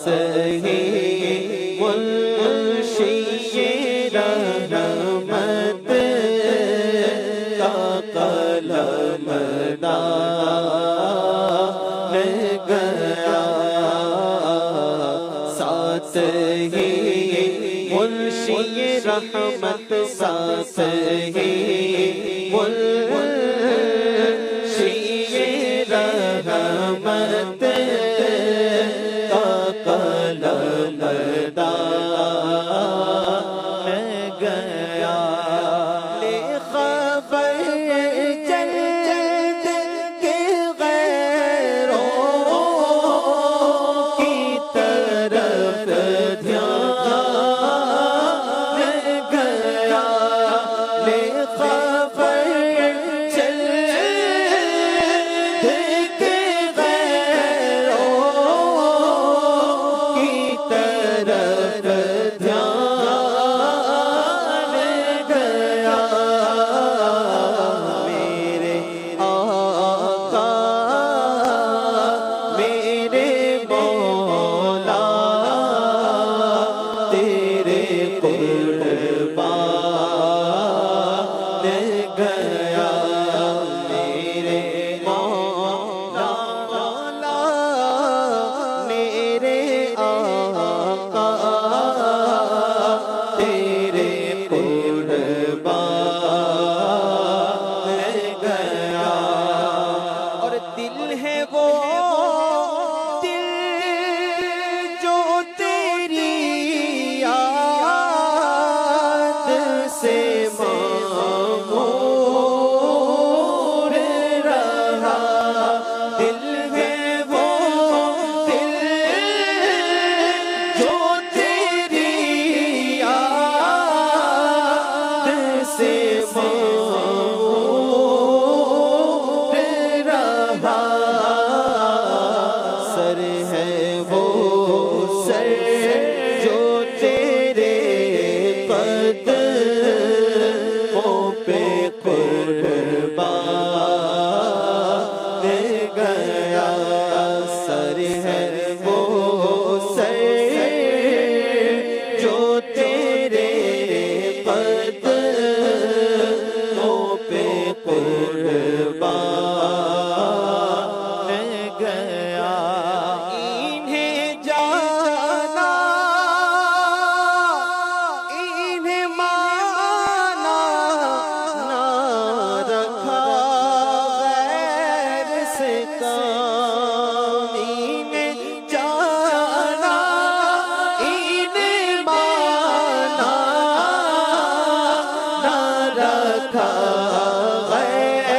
सही मुंशी रहमत का कलम डाल गया साथ ही मुंशी रहमत साथ ही मुंशी रहमत का कलम डाल गया ले खबर चल के गैरों की तरफ ध्यान गया ले खबर चल के गैरों की तरफ ध्यान गया मेरे आका मेरे मौला तेरे कुर्बान गया मेरे मौला मेरे आका तेरे कुर्बान गया और दिल है वो दिल जो तेरी याद से मामूर रहा दिल है वो दिल जो तेरी याद से मामूर रहा सर है वो सर जो तेरे कदमों पे कुर्बान गया सर है वो सर जो तेरे कदमों पे कुर्बान गया इन्हें जाना इन्हें माना ना रखा गैर से काम इन्हें जाना इन्हें माना ना रखा गैर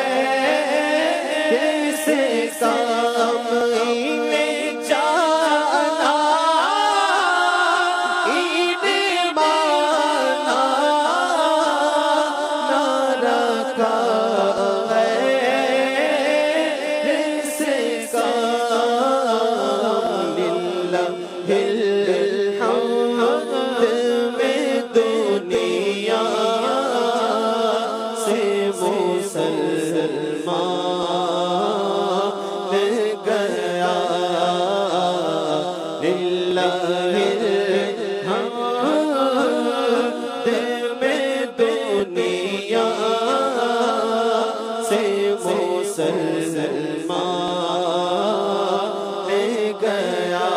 से काम इन्हें जाना इन्हें माना ना रखा गैर से काम लिल्लाहिल हम्द में दुनिया से मुसलमान गया लिल्लाहिल हम्द में दुनिया से मुसलमान गया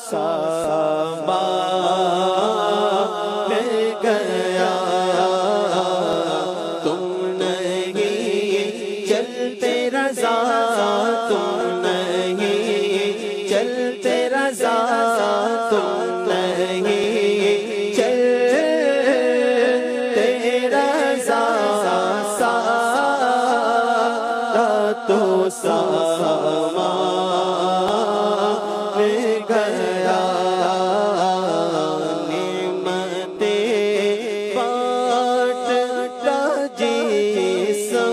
सामा गया, तुम नहीं चलते रज़ा, तुम नहीं चलते रज़ा, तुम नहीं चलते रज़ा, सारा तो सामा गया। नेमतें बाँटता जिसमत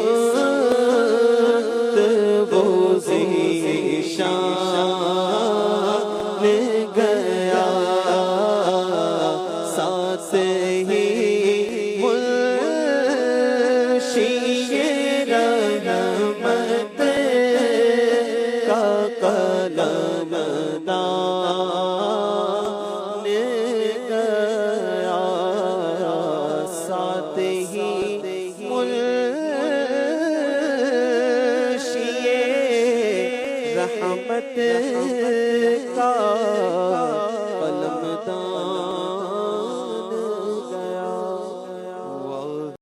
वो ज़ीशान गया, साथ ही मुंशी रहमत का कलमदान गया, साथ ही मुंशी रहमत का